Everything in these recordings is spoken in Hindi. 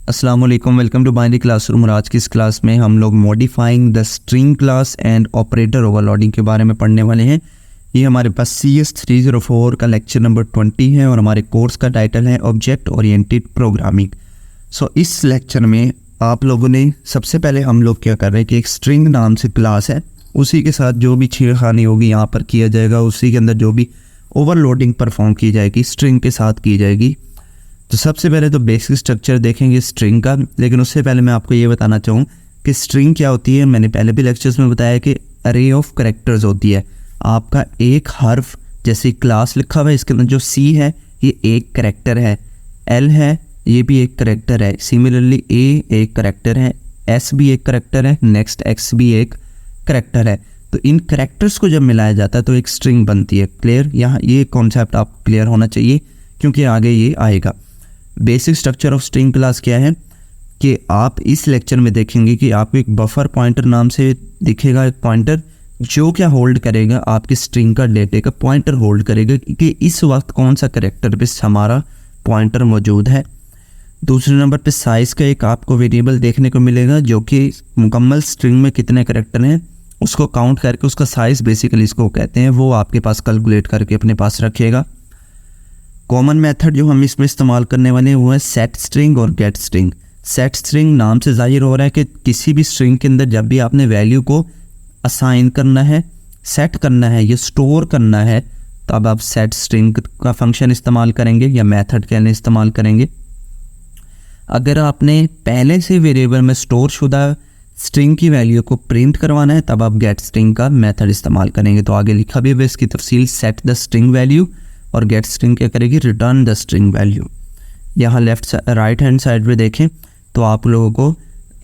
अस्सलाम वालेकुम, वेलकम टू बाइनरी क्लासरूम। और आज की इस क्लास में हम लोग modifying the string class and operator overloading के बारे में पढ़ने वाले हैं। ये हमारे पास CS 304 का लेक्चर नंबर 20 है और हमारे कोर्स का टाइटल है ऑब्जेक्ट ओरिएंटेड प्रोग्रामिंग। इस लेक्चर में आप लोगों ने सबसे पहले हम लोग क्या कर रहे हैं कि एक स्ट्रिंग नाम से क्लास है, उसी के साथ जो भी छेड़खानी होगी यहाँ पर किया जाएगा, उसी के अंदर जो भी ओवरलोडिंग परफॉर्म की जाएगी स्ट्रिंग के साथ की जाएगी। तो सबसे पहले तो बेसिक स्ट्रक्चर देखेंगे स्ट्रिंग का, लेकिन उससे पहले मैं आपको ये बताना चाहूँ कि स्ट्रिंग क्या होती है। मैंने पहले भी लेक्चर्स में बताया कि अरे ऑफ कैरेक्टर्स होती है। आपका एक हर्फ, जैसे क्लास लिखा हुआ है इसके अंदर जो C है ये एक कैरेक्टर है, L है ये भी एक कैरेक्टर है, सिमिलरली A एक कैरेक्टर है, S भी एक कैरेक्टर है, नेक्स्ट X भी एक कैरेक्टर है। तो इन कैरेक्टर्स को जब मिलाया जाता है तो एक स्ट्रिंग बनती है। क्लियर? यहाँ ये कॉन्सेप्ट आपको क्लियर होना चाहिए क्योंकि आगे ये आएगा। Basic structure of string class क्या है कि आप इस लेक्चर में देखेंगे कि आपको एक बफर पॉइंटर नाम से दिखेगा, एक पॉइंटर जो क्या होल्ड करेगा, आपकी स्ट्रिंग का डेटे का पॉइंटर होल्ड करेगा कि इस वक्त कौन सा कैरेक्टर पे हमारा पॉइंटर मौजूद है। दूसरे नंबर पे साइज़ का एक आपको वेरिएबल देखने को मिलेगा जो कि मुकम्मल स्ट्रिंग में कितने कैरेक्टर हैं उसको काउंट करके उसका साइज़ बेसिकली इसको कहते हैं, वो आपके पास कैलकुलेट करके अपने पास रखिएगा। कॉमन मेथड जो हम इसमें इस्तेमाल करने वाले हैं वो है सेट स्ट्रिंग और गेट स्ट्रिंग। सेट स्ट्रिंग नाम से जाहिर हो रहा है कि किसी भी स्ट्रिंग के अंदर जब भी आपने वैल्यू को असाइन करना है, सेट करना है या स्टोर करना है, तब आप सेट स्ट्रिंग का फंक्शन इस्तेमाल करेंगे या मेथड के लिए इस्तेमाल करेंगे। अगर आपने पहले से वेरिएबल में स्टोर शुदा स्ट्रिंग की वैल्यू को प्रिंट करवाना है तब आप गेट स्ट्रिंग का मेथड इस्तेमाल करेंगे। तो आगे लिखा भी है इसकी तफसील, सेट द स्ट्रिंग वैल्यू, और गेट स्ट्रिंग क्या करेगी, रिटर्न द स्ट्रिंग वैल्यू। यहाँ राइट हैंड साइड पे देखें तो आप लोगों को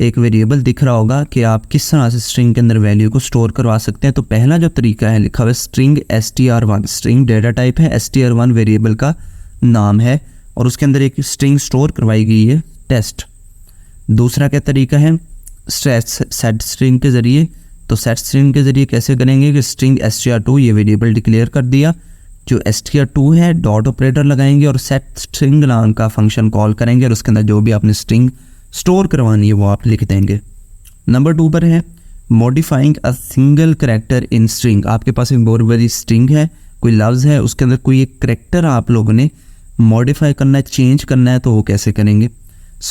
एक वेरिएबल दिख रहा होगा कि आप किस तरह से स्ट्रिंग के अंदर वैल्यू को स्टोर करवा सकते हैं। तो पहला जो तरीका है लिखा हुआ है string str1। String data type है, str1 वेरिएबल का नाम है और उसके अंदर एक स्ट्रिंग स्टोर करवाई गई है टेस्ट। दूसरा क्या तरीका है सेट स्ट्रिंग के ज़रिए। तो सेट स्ट्रिंग के ज़रिए कैसे करेंगे कि स्ट्रिंग str2 ये वेरिएबल डिक्लेयर कर दिया, जो str2 है डॉट ऑपरेटर लगाएंगे और सेट स्ट्रिंग नाम का फंक्शन कॉल करेंगे और उसके अंदर जो भी आपने स्ट्रिंग स्टोर करवानी है वो आप लिख देंगे। नंबर 2 पर है modifying a single character in string. आपके पास एक बहुत बड़ी स्ट्रिंग है, कोई लफ्ज़ है, उसके अंदर कोई एक कैरेक्टर आप लोगों ने मॉडिफाई करना है, चेंज करना है, तो वो कैसे करेंगे।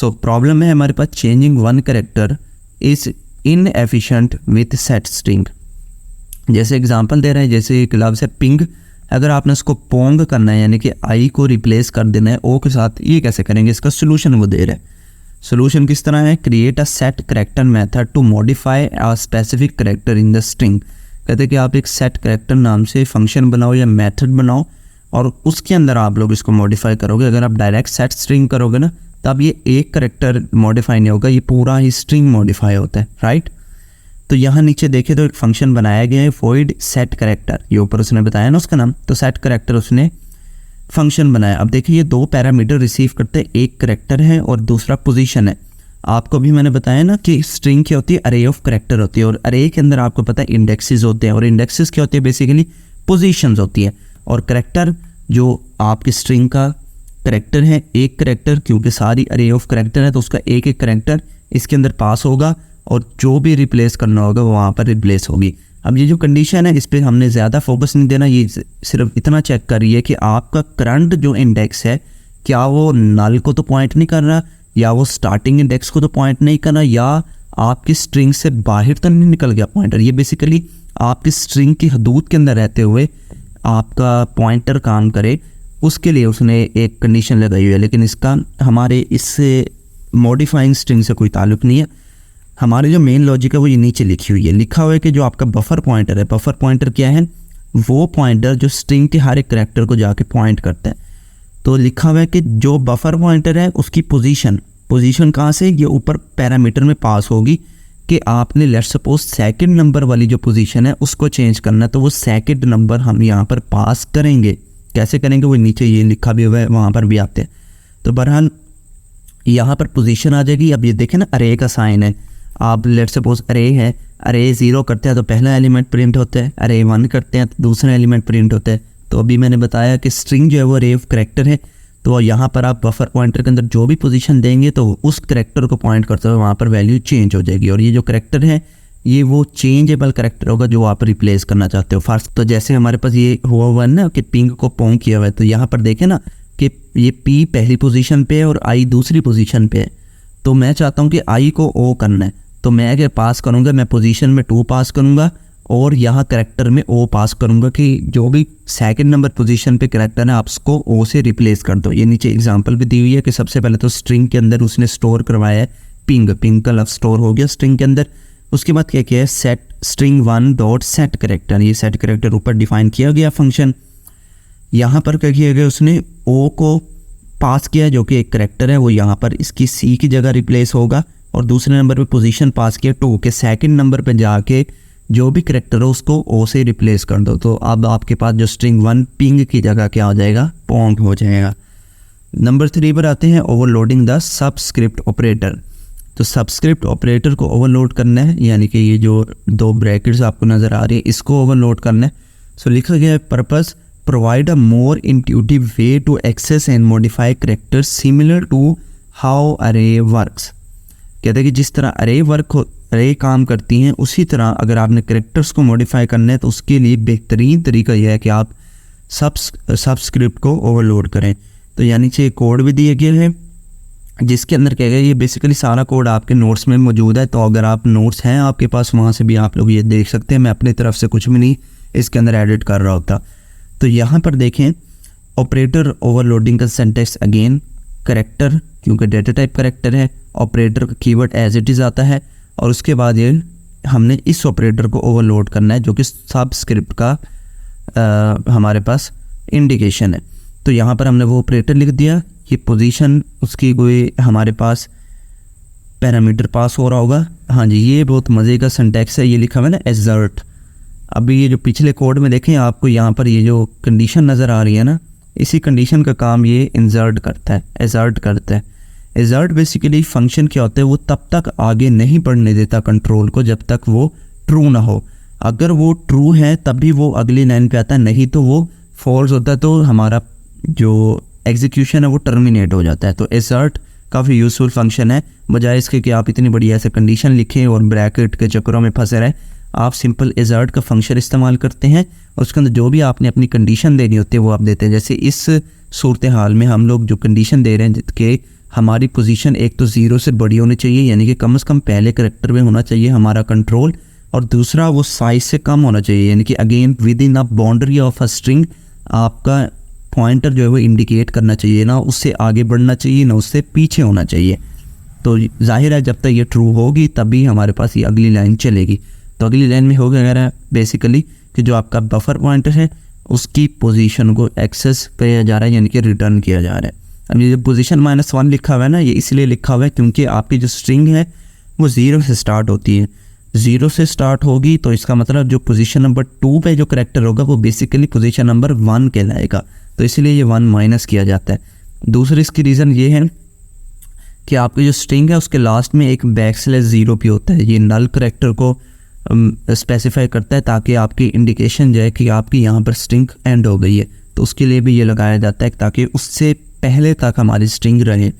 प्रॉब्लम है हमारे पास changing one character is inefficient with set string. जैसे एग्जांपल दे रहे हैं, जैसे एक लफ्ज़ है पिंग, अगर आपने उसको पोंग करना है यानी कि आई को रिप्लेस कर देना है ओ के साथ, ये कैसे करेंगे, इसका सोल्यूशन वो दे रहे हैं। सोल्यूशन किस तरह है, create a set character method to modify a specific character in the string. कहते हैं कि आप एक सेट कैरेक्टर नाम से फंक्शन बनाओ या मेथड बनाओ और उसके अंदर आप लोग इसको मॉडिफाई करोगे। अगर आप डायरेक्ट सेट स्ट्रिंग करोगे ना तब ये एक कैरेक्टर मॉडिफाई नहीं होगा, ये पूरा ही स्ट्रिंग मॉडिफाई होता है, राइट। तो यहाँ नीचे देखे तो एक फंक्शन बनाया गया है void set कैरेक्टर, ये ऊपर उसने बताया ना उसका नाम, तो सेट कैरेक्टर उसने फंक्शन बनाया। अब देखिए ये दो पैरामीटर रिसीव करते हैं, एक कैरेक्टर है और दूसरा पोजीशन है। आपको भी मैंने बताया ना कि स्ट्रिंग क्या होती है, अरे ऑफ कैरेक्टर होती है और अरे के अंदर आपको पता है इंडेक्सेस होते हैं और इंडेक्सेस क्या होती है, बेसिकली पोजीशंस होती है। और कैरेक्टर जो आपकी स्ट्रिंग का कैरेक्टर है, एक कैरेक्टर, क्योंकि सारी अरे ऑफ कैरेक्टर है तो उसका एक एक कैरेक्टर इसके अंदर पास होगा और जो भी रिप्लेस करना होगा वो वहाँ पर रिप्लेस होगी। अब ये जो कंडीशन है इस पर हमने ज़्यादा फोकस नहीं देना, ये सिर्फ इतना चेक करिए कि आपका करंट जो इंडेक्स है क्या वो नल को तो पॉइंट नहीं कर रहा, या वो स्टार्टिंग इंडेक्स को तो पॉइंट नहीं कर रहा, या आपकी स्ट्रिंग से बाहर तो नहीं निकल गया पॉइंटर। ये बेसिकली आपकी स्ट्रिंग की हदूद के अंदर रहते हुए आपका पॉइंटर काम करे, उसके लिए उसने एक कंडीशन लगाई हुई है। लेकिन इसका हमारे इससे मॉडिफाइंग स्ट्रिंग से कोई ताल्लुक़ नहीं है। हमारे जो मेन लॉजिक है वो ये नीचे लिखी हुई है, लिखा हुआ है कि जो आपका बफर पॉइंटर है, बफर पॉइंटर क्या है, वो पॉइंटर जो स्ट्रिंग के हर एक कैरेक्टर को जाके पॉइंट करता है। तो लिखा हुआ है कि जो बफर पॉइंटर है उसकी पोजीशन कहाँ से, ये ऊपर पैरामीटर में पास होगी कि आपने लेट्स सपोज सेकंड नंबर वाली जो पोजीशन है उसको चेंज करना है, तो वो सेकंड नंबर हम यहाँ पर पास करेंगे। कैसे करेंगे वो नीचे ये लिखा भी हुआ है, वहाँ पर भी आते हैं। तो बहरहाल यहाँ पर पोजीशन आ जाएगी। अब ये देखें ना अरे का साइन है, आप लेट्स सपोज अरे है, अरे 0 करते हैं तो पहला एलिमेंट प्रिंट होता है, अरे 1 करते हैं तो दूसरा एलिमेंट प्रिंट होता है। तो अभी मैंने बताया कि स्ट्रिंग जो है वो अरे ऑफ कैरेक्टर है, तो यहाँ पर आप बफर पॉइंटर के अंदर जो भी पोजीशन देंगे तो उस करैक्टर को पॉइंट करते हुए वहाँ पर वैल्यू चेंज हो जाएगी। और ये जो करैक्टर है ये वो चेंजेबल करैक्टर होगा जो आप रिप्लेस करना चाहते हो। फर्स्ट तो जैसे हमारे पास ये हुआ ना कि पिंग को पोंग किया हुआ है, तो यहाँ पर देखें ना कि ये पी पहली पोजीशन पे है और आई दूसरी पोजीशन पे है। तो मैं चाहता हूँ कि आई को ओ करना है, तो मैं अगर पास करूँगा मैं पोजीशन में 2 पास करूँगा और यहाँ करैक्टर में ओ पास करूँगा कि जो भी सेकंड नंबर पोजीशन पे करैक्टर है आप उसको ओ से रिप्लेस कर दो। ये नीचे एग्जांपल भी दी हुई है कि सबसे पहले तो स्ट्रिंग के अंदर उसने स्टोर करवाया है पिंग का लफ्ज़ स्टोर हो गया स्ट्रिंग के अंदर। उसके बाद क्या किया है set string 1 dot set character, ये सेट करैक्टर ऊपर डिफाइन किया गया फंक्शन। यहाँ पर क्या किया गया उसने ओ को पास किया जो कि एक करैक्टर है, वो यहाँ पर इसकी सी की जगह रिप्लेस होगा। और दूसरे नंबर पे पोजीशन पास किया 2 के सेकंड नंबर पे जाके जो भी करैक्टर हो उसको ओ से रिप्लेस कर दो। तो अब आपके पास जो स्ट्रिंग 1 पिंग की जगह क्या हो जाएगा पोंग हो जाएगा। नंबर 3 पर आते हैं ओवरलोडिंग द सबस्क्रिप्ट ऑपरेटर। तो सबस्क्रिप्ट ऑपरेटर को ओवरलोड करना है, यानी कि ये जो 2 ब्रैकेट्स आपको नज़र आ रही है इसको ओवरलोड करना है। सो लिखा गया है purpose provide a more intuitive way to access and modify characters similar to how array works. कहते हैं कि जिस तरह अरे काम करती हैं उसी तरह अगर आपने करैक्टर्स को मॉडिफाई करना है तो उसके लिए बेहतरीन तरीका यह है कि आप सबस्क्रिप्ट को ओवरलोड करें। तो यानी कि कोड भी दिया गया है जिसके अंदर क्या है, ये बेसिकली सारा कोड आपके नोट्स में मौजूद है। तो अगर आप नोट्स हैं आपके पास वहाँ से भी आप लोग ये देख सकते हैं। मैं अपनी तरफ से कुछ भी नहीं इसके अंदर एडिट कर रहा होता। तो यहाँ पर देखें ऑपरेटर ओवरलोडिंग का सिंटैक्स अगेन करैक्टर, क्योंकि डेटा टाइप करैक्टर है, ऑपरेटर का कीवर्ड एज इट इज़ आता है और उसके बाद ये हमने इस ऑपरेटर को ओवरलोड करना है जो कि सबस्क्रिप्ट का हमारे पास इंडिकेशन है। तो यहाँ पर हमने वो ऑपरेटर लिख दिया, ये पोजीशन उसकी कोई हमारे पास पैरामीटर पास हो रहा होगा। हाँ जी, ये बहुत मज़े का सिंटैक्स है, ये लिखा हुआ है ना एजर्ट। अभी ये जो पिछले कोड में देखें आपको यहाँ पर ये जो कंडीशन नज़र आ रही है ना, इसी कंडीशन का काम ये इंसर्ट करता है, एजर्ट करता है। एजर्ट बेसिकली फंक्शन क्या होता है, वो तब तक आगे नहीं बढ़ने देता कंट्रोल को जब तक वो ट्रू ना हो। अगर वो ट्रू है तभी वो अगली लाइन पे आता है, नहीं तो वो फॉल्स होता है, तो हमारा जो एग्जीक्यूशन है वो टर्मिनेट हो जाता है। तो एजर्ट काफ़ी यूज़फुल फंक्शन है, बजाय इसके कि आप इतनी बड़ी ऐसे कंडीशन लिखें और ब्रैकेट के चक्करों में फंसे रहें। आप सिंपल एजर्ट का फंक्शन इस्तेमाल करते हैं और उसके अंदर जो भी आपने अपनी कंडीशन देनी होती है वो आप देते हैं। जैसे इस सूरत हाल में हम लोग जो कंडीशन दे रहे हैं कि हमारी पोजीशन एक तो 0 से बड़ी होनी चाहिए, यानी कि कम से कम पहले करैक्टर में होना चाहिए हमारा कंट्रोल, और दूसरा वो साइज से कम होना चाहिए, यानी कि again with in a boundary of a string आपका पॉइंटर जो है वो इंडिकेट करना चाहिए, ना उससे आगे बढ़ना चाहिए ना उससे पीछे होना चाहिए। तो जाहिर है जब तक ये ट्रू होगी तभी हमारे पास ये अगली लाइन चलेगी। तो अगली लाइन में हो गया बेसिकली कि जो आपका बफर पॉइंटर है उसकी पोजीशन को एक्सेस किया जा रहा है, यानी कि रिटर्न किया जा रहा है। अब ये जो पोजीशन -1 लिखा हुआ है ना, ये इसलिए लिखा हुआ है क्योंकि आपकी जो स्ट्रिंग है वो 0 से स्टार्ट होती है। 0 से स्टार्ट होगी तो इसका मतलब जो पोजीशन नंबर 2 पे जो करैक्टर होगा वो बेसिकली पोजीशन नंबर 1 कहलाएगा, तो इसलिए ये 1 माइनस किया जाता है। दूसरी इसकी रीज़न ये है कि आपकी जो स्ट्रिंग है उसके लास्ट में एक \0 भी होता है, ये नल करैक्टर को स्पेसिफाई करता है ताकि आपकी इंडिकेशन जो है कि आपकी यहाँ पर स्ट्रिंग एंड हो गई है, तो उसके लिए भी ये लगाया जाता है ताकि उससे पहले तक हमारी स्ट्रिंग रहे।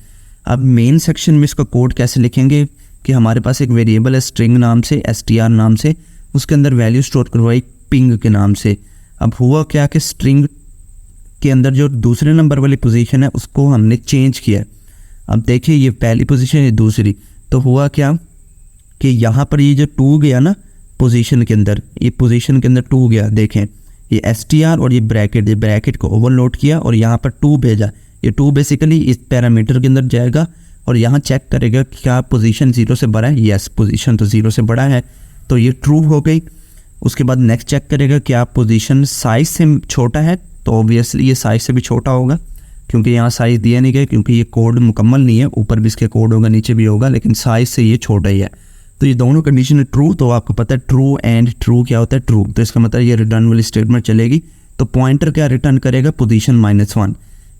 अब मेन सेक्शन में इसका कोड कैसे लिखेंगे कि हमारे पास एक वेरिएबल है स्ट्रिंग नाम से, str नाम से, उसके अंदर वैल्यू स्टोर करवाई पिंग के नाम से। अब हुआ क्या कि स्ट्रिंग के अंदर जो दूसरे नंबर वाली पोजीशन है उसको हमने चेंज किया। अब देखिए ये पहली पोजीशन है दूसरी, तो हुआ क्या कि यहाँ पर ये जो 2 गया ना पोजीशन के अंदर, ये पोजीशन के अंदर 2 गया, देखें ये str और ये ब्रैकेट को ओवरलोड किया और यहाँ पर 2 भेजा। ये 2 बेसिकली इस पैरामीटर के अंदर जाएगा और यहाँ चेक करेगा क्या पोजीशन 0 से बड़ा है, यस पोजीशन तो 0 से बड़ा है, तो ये ट्रू हो गई। उसके बाद नेक्स्ट चेक करेगा क्या पोजीशन साइज से छोटा है, तो ऑब्वियसली ये साइज से भी छोटा होगा क्योंकि यहाँ साइज दिया नहीं गया, क्योंकि ये कोड मुकम्मल नहीं है, ऊपर भी इसके कोड होगा नीचे भी होगा, लेकिन साइज से ये छोटा ही है। तो ये दोनों कंडीशन है ट्रू, तो आपको पता है ट्रू एंड ट्रू क्या होता है, ट्रू, तो इसका मतलब ये रिटर्न वाली स्टेटमेंट चलेगी। तो पॉइंटर क्या रिटर्न करेगा, पोजीशन -1,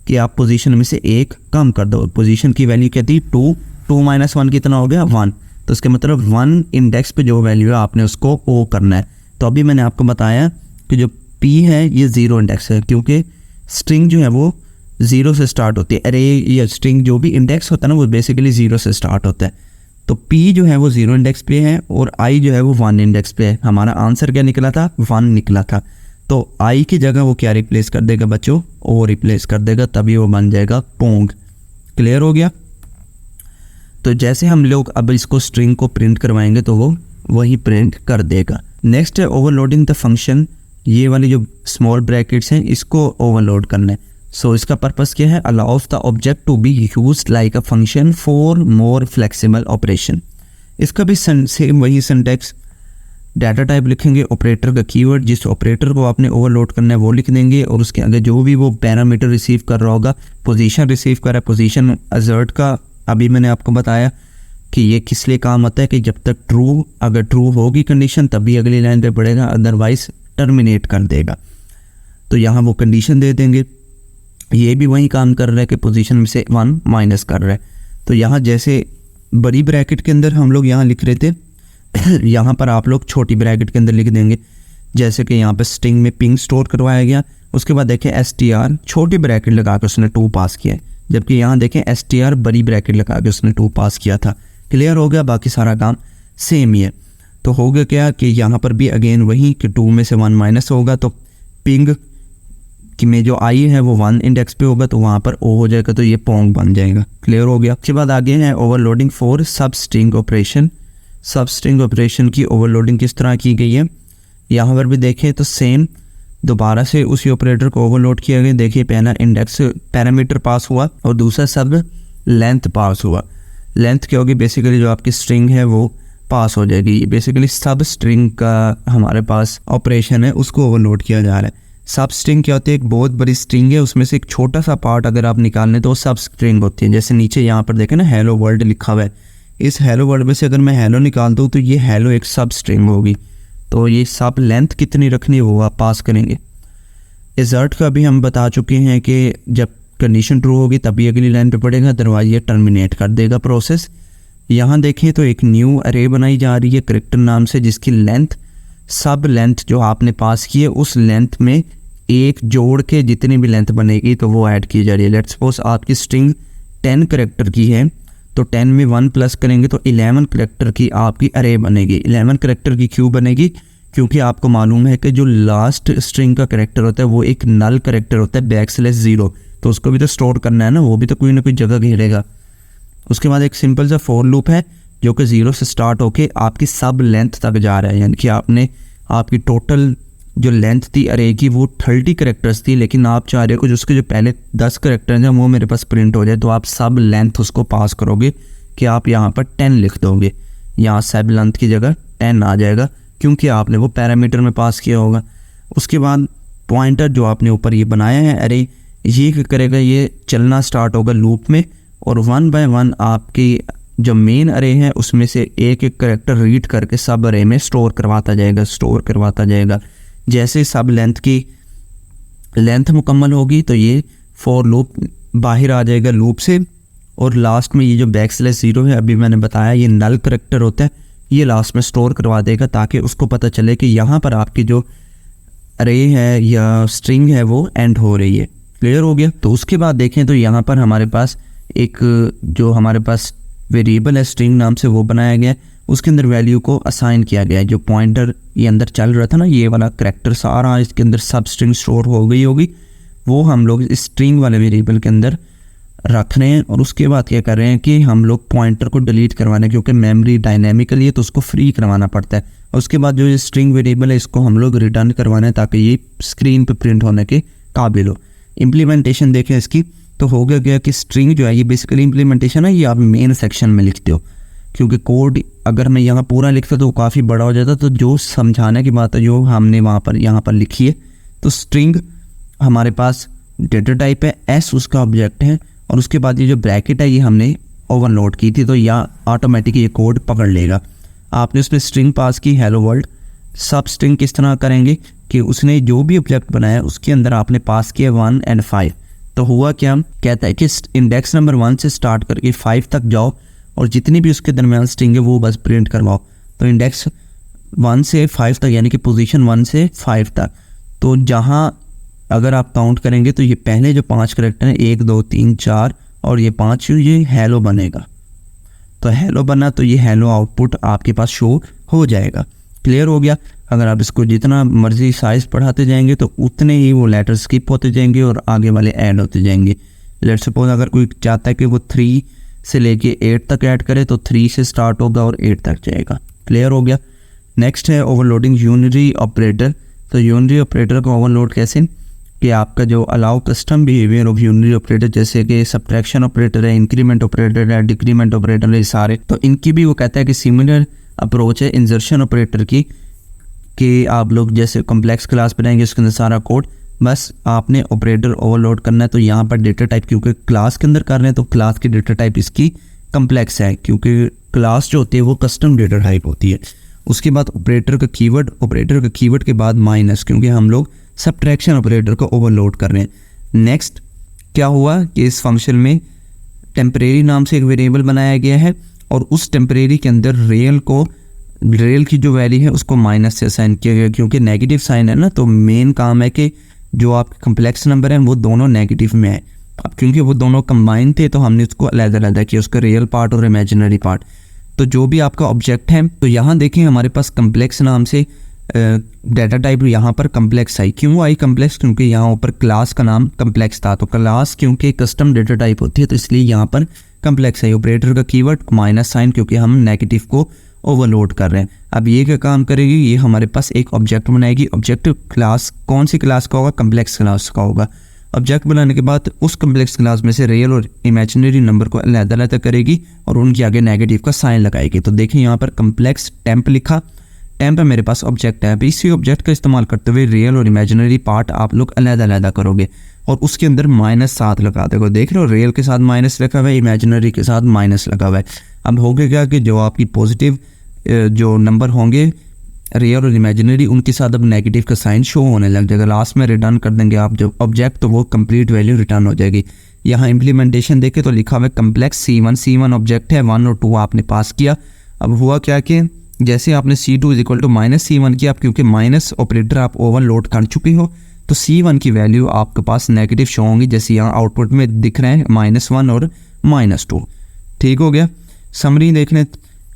कि आप पोजीशन में से एक कम कर दो। पोजीशन की वैल्यू क्या थी 2, 2 - 1 कितना हो गया 1, तो इसके मतलब 1 इंडेक्स पे जो वैल्यू है आपने उसको ओ करना है। तो अभी मैंने आपको बताया कि जो p है ये 0 इंडेक्स है, क्योंकि स्ट्रिंग जो है वो ज़ीरो से स्टार्ट होती है। अरे या स्ट्रिंग जो भी इंडेक्स होता है ना वो बेसिकली ज़ीरो से स्टार्ट होता है। तो P जो है वो 0 इंडेक्स पे है और I जो है वो 1 इंडेक्स पे है। हमारा आंसर क्या निकला था? 1 निकला था। तो I की जगह वो क्या रिप्लेस कर देगा बच्चों? O रिप्लेस कर देगा, तभी वो बन जाएगा पोंग। क्लियर हो गया? तो जैसे हम लोग अब इसको स्ट्रिंग को प्रिंट करवाएंगे तो वो वही प्रिंट कर देगा। नेक्स्ट है ओवरलोडिंग द फंक्शन। ये वाली जो स्मॉल ब्रैकेट्स हैं इसको ओवरलोड करना है। सो इसका पर्पस क्या है? Allows the object to be used like a function for more flexible operation. इसका भी सेम वही सिंटैक्स, डाटा टाइप लिखेंगे, ऑपरेटर का कीवर्ड, जिस ऑपरेटर को आपने ओवरलोड करना है वो लिख देंगे और उसके आगे जो भी वो पैरामीटर रिसीव कर रहा होगा, पोजीशन रिसीव कर रहा है, पोजीशन असर्ट का अभी मैंने आपको बताया कि ये किस लिए काम आता है कि जब तक ट्रू, अगर ट्रू होगी कंडीशन तभी अगली लाइन पे पड़ेगा, अदरवाइज टर्मिनेट कर देगा। तो यहाँ वो कंडीशन दे देंगे। ये भी वही काम कर रहा है कि पोजीशन में से 1 माइनस कर रहा है। तो यहाँ जैसे बड़ी ब्रैकेट के अंदर हम लोग यहाँ लिख रहे थे यहाँ पर आप लोग छोटी ब्रैकेट के अंदर लिख देंगे। जैसे कि यहाँ पर स्ट्रिंग में पिंग स्टोर करवाया गया, उसके बाद देखें str छोटी ब्रैकेट लगा के उसने 2 पास किया है, जबकि यहाँ देखें str बड़ी ब्रैकेट लगा के उसने 2 पास किया था। क्लियर हो गया? बाकी सारा काम सेम ही है। तो हो गया क्या कि यहाँ पर भी अगेन वही कि 2 में से 1 माइनस होगा, तो पिंग कि में जो आई है वो 1 इंडेक्स पे होगा तो वहाँ पर ओ हो जाएगा, तो ये पोंग बन जाएगा। क्लियर हो गया? उसके बाद आगे है ओवरलोडिंग फॉर सब स्ट्रिंग ऑपरेशन। सब स्ट्रिंग ऑपरेशन की ओवरलोडिंग किस तरह की गई है? यहाँ पर भी देखें तो सेम दोबारा से उसी ऑपरेटर को ओवरलोड किया गया। देखिए पहला इंडेक्स पैरामीटर पास हुआ और दूसरा सब लेंथ पास हुआ। लेंथ क्या होगी? बेसिकली जो आपकी स्ट्रिंग है वो पास हो जाएगी। बेसिकली सब स्ट्रिंग का हमारे पास ऑपरेशन है, उसको ओवरलोड किया जा रहा है। सब स्ट्रिंग क्या होती है? एक बहुत बड़ी स्ट्रिंग है, उसमें से एक छोटा सा पार्ट अगर आप निकाल लें तो वो सब स्ट्रिंग होती है। जैसे नीचे यहाँ पर देखें ना हेलो वर्ल्ड लिखा हुआ है, इस हेलो वर्ल्ड में से अगर मैं हेलो निकाल दूँ तो ये हेलो एक सब स्ट्रिंग होगी। तो ये सब लेंथ कितनी रखनी है वो आप पास करेंगे। एजर्ट का भी हम बता चुके हैं कि जब कंडीशन ट्रू होगी तभी अगली लाइन पे पड़ेगा, अदरवाइज ये टर्मिनेट कर देगा प्रोसेस। यहाँ देखें तो एक न्यू अरे बनाई जा रही है करेक्टर नाम से, जिसकी लेंथ सब लेंथ जो आपने पास की है उस लेंथ में एक जोड़ के जितनी भी लेंथ बनेगी तो वो ऐड की जा रही है। लेट्स सपोज आपकी स्ट्रिंग 10 करेक्टर की है तो 10 में 1 प्लस करेंगे तो 11 करेक्टर की आपकी अरे बनेगी। 11 करेक्टर की क्यों बनेगी? क्योंकि आपको मालूम है कि जो लास्ट स्ट्रिंग का करेक्टर होता है वो एक नल करेक्टर होता है \0, तो उसको भी तो स्टोर करना है ना, वो भी तो कोई ना कोई जगह घेरेगा। उसके बाद एक सिंपल सा फॉर लूप है जो कि 0 से स्टार्ट होके आपकी सब लेंथ तक जा रहा है, यानी कि आपने आपकी टोटल जो लेंथ थी अरे की वो 30 करेक्टर्स थी, लेकिन आप चाह रहे हो कि उसके जो पहले 10 करेक्टर्स हैं वो मेरे पास प्रिंट हो जाए, तो आप सब लेंथ उसको पास करोगे कि आप यहाँ पर 10 लिख दोगे। यहाँ सब लेंथ की जगह 10 आ जाएगा क्योंकि आपने वो पैरामीटर में पास किया होगा। उसके बाद पॉइंटर जो आपने ऊपर ये बनाया है अरे, ये क्या करेगा? ये चलना स्टार्ट होगा लूप में और 1 बाय 1 आपकी जो मेन अरे है उसमें से एक एक करेक्टर रीड करके सब अरे में स्टोर करवाता जाएगा। जैसे सब लेंथ की लेंथ मुकम्मल होगी तो ये फॉर लूप बाहर आ जाएगा लूप से, और लास्ट में ये जो \0 है अभी मैंने बताया ये नल करेक्टर होता है, ये लास्ट में स्टोर करवा देगा ताकि उसको पता चले कि यहाँ पर आपकी जो अरे है या स्ट्रिंग है वो एंड हो रही है। क्लियर हो गया? तो उसके बाद देखें तो यहाँ पर हमारे पास एक जो हमारे पास वेरिएबल है स्ट्रिंग नाम से वो बनाया गया है, उसके अंदर वैल्यू को असाइन किया गया है। जो पॉइंटर ये अंदर चल रहा था ना, ये वाला करैक्टर सारा इसके अंदर सब स्ट्रिंग स्टोर हो गई होगी, वो हम लोग इस स्ट्रिंग वाले वेरिएबल के अंदर रख रहे हैं। और उसके बाद क्या कर रहे हैं कि हम लोग पॉइंटर को डिलीट करवाना है क्योंकि मेमोरी डायनेमिकली है तो उसको फ्री करवाना पड़ता है। और उसके बाद जो ये स्ट्रिंग वेरिएबल है इसको हम लोग रिटर्न करवाना है ताकि ये स्क्रीन पर प्रिंट होने के काबिल हो। इम्प्लीमेंटेशन देखें इसकी तो हो गया कि स्ट्रिंग जो है ये बेसिकली इम्प्लीमेंटेशन है, ये आप मेन सेक्शन में लिखते हो, क्योंकि कोड अगर मैं यहाँ पूरा लिखता तो काफ़ी बड़ा हो जाता। तो जो समझाने की बात है जो हमने वहाँ पर यहाँ पर लिखी है, तो स्ट्रिंग हमारे पास डेटा टाइप है, एस उसका ऑब्जेक्ट है, और उसके बाद ये जो ब्रैकेट है ये हमने ओवरलोड की थी तो या ऑटोमेटिक ये कोड पकड़ लेगा। आपने उसमें स्ट्रिंग पास की हेलो वर्ल्ड। सब स्ट्रिंग किस तरह करेंगे कि उसने जो भी ऑब्जेक्ट बनाया उसके अंदर आपने पास किया 1 और 5। तो हुआ क्या? कहता है कि इंडेक्स नंबर 1 से स्टार्ट करके 5 तक जाओ और जितनी भी उसके दरमियान स्ट्रिंग है वो बस प्रिंट करवाओ। तो इंडेक्स 1 से 5 तक यानी कि पोजीशन 1 से 5 तक, तो जहाँ अगर आप काउंट करेंगे तो ये पहले जो 5 करैक्टर हैं 1 2 3 4 और ये 5 ये हेलो बनेगा। तो हेलो बना तो ये हेलो आउटपुट आपके पास शो हो जाएगा। क्लियर हो गया। अगर आप इसको जितना मर्जी साइज बढ़ाते जाएंगे तो उतने ही वो लेटर स्किप होते जाएंगे और आगे वाले ऐड होते जाएंगे। लेट्स सपोज अगर कोई चाहता है कि वो 3 से लेके 8 तक ऐड करे तो 3 से स्टार्ट होगा और 8 तक जाएगा। क्लियर हो गया। नेक्स्ट है ओवरलोडिंग यूनिरी ऑपरेटर। तो यूनिरी ऑपरेटर को ओवरलोड कैसे कि आपका जो allow custom behaviour of unary operator, जैसे कि सब्ट्रैक्शन ऑपरेटर है, इंक्रीमेंट ऑपरेटर है, डिक्रीमेंट ऑपरेटर है, सारे, तो इनकी भी वो कहता है कि सिमिलर अप्रोच है इंसर्शन ऑपरेटर की कि आप लोग जैसे कॉम्प्लेक्स क्लास बनाएंगे उसके अंदर सारा कोड, बस आपने ऑपरेटर ओवरलोड करना है। तो यहाँ पर डेटा टाइप क्योंकि क्लास के अंदर कर रहे हैं तो क्लास की डेटा टाइप इसकी कम्प्लेक्स है, क्योंकि क्लास जो होती है वो कस्टम डेटा टाइप होती है। उसके बाद ऑपरेटर का कीवर्ड के बाद माइनस, क्योंकि हम लोग सब्ट्रैक्शन ऑपरेटर को ओवरलोड कर रहे हैं। नेक्स्ट क्या हुआ कि इस फंक्शन में टेम्परेरी नाम से एक वेरिएबल बनाया गया है और उस टेम्परेरी के अंदर रियल की जो वैल्यू है उसको माइनस से असाइन किया गया, क्योंकि नेगेटिव साइन है ना। तो मेन काम है कि जो आपके कम्प्लेक्स नंबर हैं वो दोनों नेगेटिव में है। अब क्योंकि वो दोनों कंबाइन थे तो हमने उसको अलग-अलग किया, उसका रियल पार्ट और इमेजिनरी पार्ट। तो जो भी आपका ऑब्जेक्ट है, तो यहाँ देखें हमारे पास कम्प्लेक्स नाम से डाटा टाइप यहाँ पर कम्प्लेक्स आई। क्यों आई कम्प्लेक्स? क्योंकि यहाँ ऊपर क्लास का नाम कम्प्लेक्स था, तो क्लास क्योंकि कस्टम डेटा टाइप होती है तो इसलिए यहाँ पर कम्प्लेक्स आई। ऑपरेटर का कीवर्ड माइनस साइन, क्योंकि हम नेगेटिव को ओवरलोड कर रहे हैं। अब ये क्या काम करेगी, ये हमारे पास एक ऑब्जेक्ट बनाएगी। ऑब्जेक्ट क्लास कौन सी क्लास का होगा? कम्प्लेक्स क्लास का होगा। ऑब्जेक्ट बनाने के बाद उस कम्प्लेक्स क्लास में से रियल और इमेजिनरी नंबर को अलग-अलग करेगी और उनके आगे नेगेटिव का साइन लगाएगी। तो देखिए यहाँ पर कम्प्लेक्स टेम्प लिखा, टेम्प मेरे पास ऑब्जेक्ट है। अभी इसी ऑब्जेक्ट का इस्तेमाल करते हुए रियल और इमेजिनरी पार्ट आप लोग अलग-अलग करोगे और उसके अंदर -7 लगा दोगे। देख रहे हो, रियल के साथ माइनस लगा हुआ है, इमेजिनरी के साथ माइनस लगा हुआ है। अब हो गया कि जो आपकी पॉजिटिव जो नंबर होंगे रियल और इमेजिनरी, उनके साथ अब नेगेटिव का साइन शो होने लग जाएगा। लास्ट में रिटर्न कर देंगे आप जो ऑब्जेक्ट, तो वो कंप्लीट वैल्यू रिटर्न हो जाएगी। यहाँ इम्प्लीमेंटेशन देखे तो लिखा हुआ है कम्प्लेक्स C1 ऑब्जेक्ट है, 1 और 2 आपने पास किया। अब हुआ क्या कि जैसे आपने C2 = -C1 किया, क्योंकि माइनस ऑपरेटर आप ओवरलोड कर चुके हो तो C1 की वैल्यू आपके पास नेगेटिव शो होंगी, जैसे यहाँ आउटपुट में दिख रहे हैं -1 और -2। ठीक हो गया। समरी देखने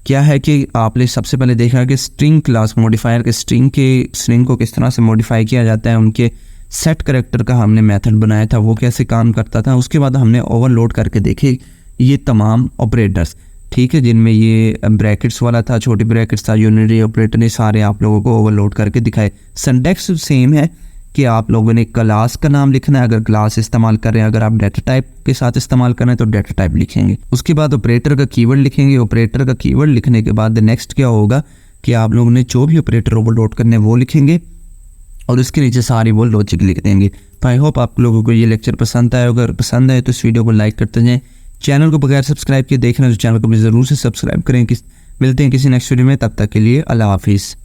क्या है कि आपने सबसे पहले देखा कि स्ट्रिंग क्लास मॉडिफायर के स्ट्रिंग को किस तरह से मॉडिफाई किया जाता है। उनके सेट करैक्टर का हमने मेथड बनाया था, वो कैसे काम करता था। उसके बाद हमने ओवरलोड करके देखे ये तमाम ऑपरेटर्स, ठीक है, जिनमें ये ब्रैकेट्स वाला था, छोटी ब्रैकेट्स था, यूनिटरी ऑपरेटर ने सारे आप लोगों को ओवरलोड करके दिखाए। सिंटैक्स सेम है कि आप लोगों ने क्लास का नाम लिखना है अगर क्लास इस्तेमाल कर रहे हैं, अगर आप डाटा टाइप के साथ इस्तेमाल कर रहे हैं तो डाटा टाइप लिखेंगे। उसके बाद ऑपरेटर का कीवर्ड लिखेंगे। ऑपरेटर का कीवर्ड लिखने के बाद नेक्स्ट क्या होगा कि आप लोगों ने जो भी ऑपरेटर ओवरलोड करने वो लिखेंगे और उसके नीचे सारी वो लॉजिक लिख देंगे। तो आई होप आप लोगों को ये लेक्चर पसंद आए। अगर पसंद आए तो इस वीडियो को लाइक करते जाएँ। चैनल को बगैर सब्सक्राइब किए देखना तो चैनल को भी ज़रूर से सब्सक्राइब करें। मिलते हैं किसी नेक्स्ट वीडियो में, तब तक के लिए अल्लाह हाफिज़।